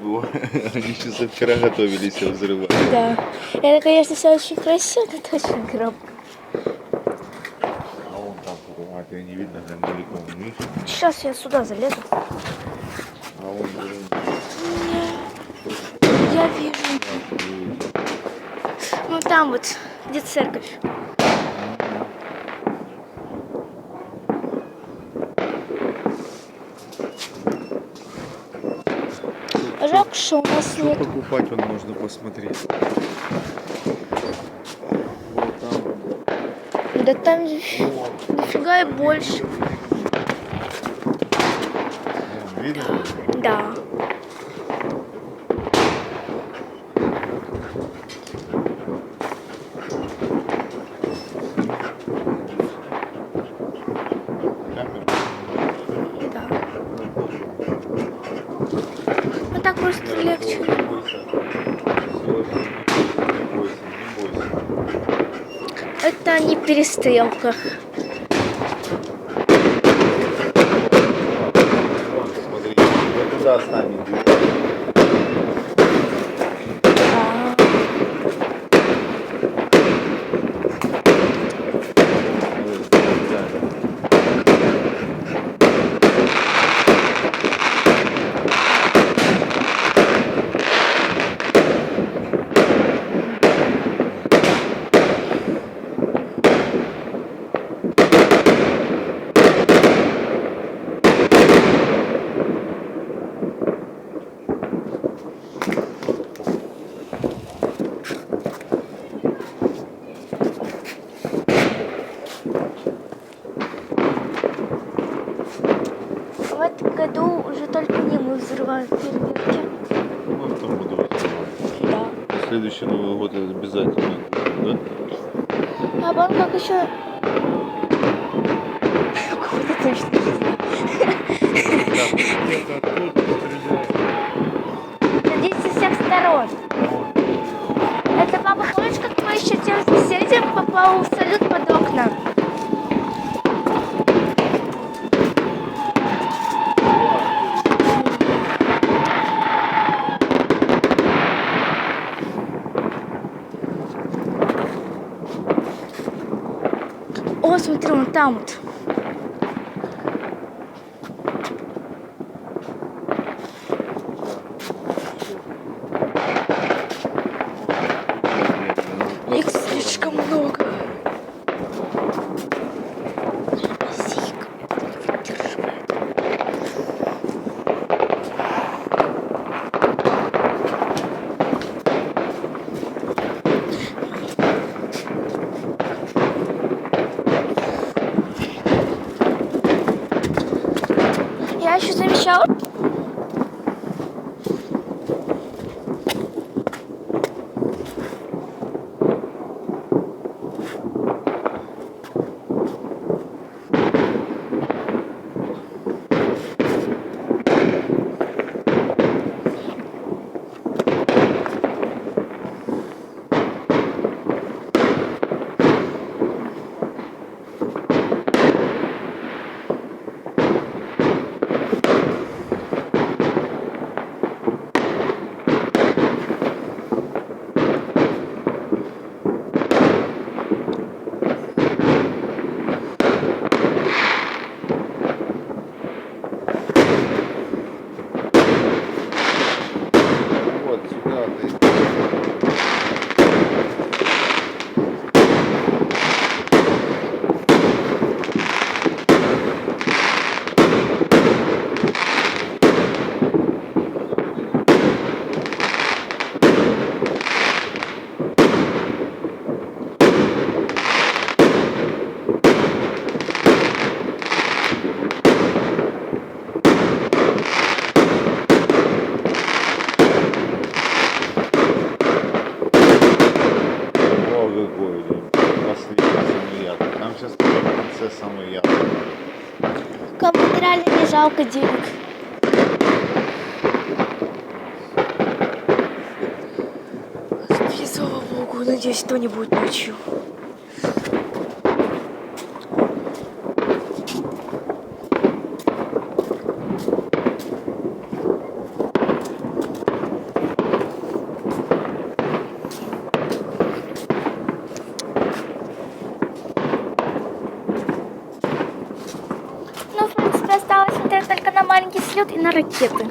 Ого, они еще со вчера готовились его взрывать. Да. Это, конечно, все очень красиво, но это очень громко. А вон там, а ты не видно, там далеко вниз. Сейчас я сюда залезу. А вон Я вижу. Ну там вот, где церковь. Жалко, что у нас что нет. покупать, вон можно посмотреть. Вот там. Да там дофига и больше. Вон, видно? Да. Камера. Да. Ну так просто легче. Не бойся. Не бойся, не бойся. Это не перестрелка. Вон, смотри, вот туда с нами идет. В этом году уже только не мы взрываем фейерверки. Ну, в том году взрывали. Да. На следующий Новый год это обязательно будет, да? А вам как еще? Кого-то точно не знаю. Надеюсь, со всех сторон. Это папа, помнишь, как мы еще тем соседям попал в салют под окна? О, смотри, вон там вот. Их слишком много. Зик, выдерживает. Я еще замечала. Вот сюда ты. О, какой, последний самый яркий. Нам сейчас в конце самый яркий. Кому-то реально не жалко денег. Господи, слава богу, надеюсь, то не будет ночью. только на маленький слет и на ракеты.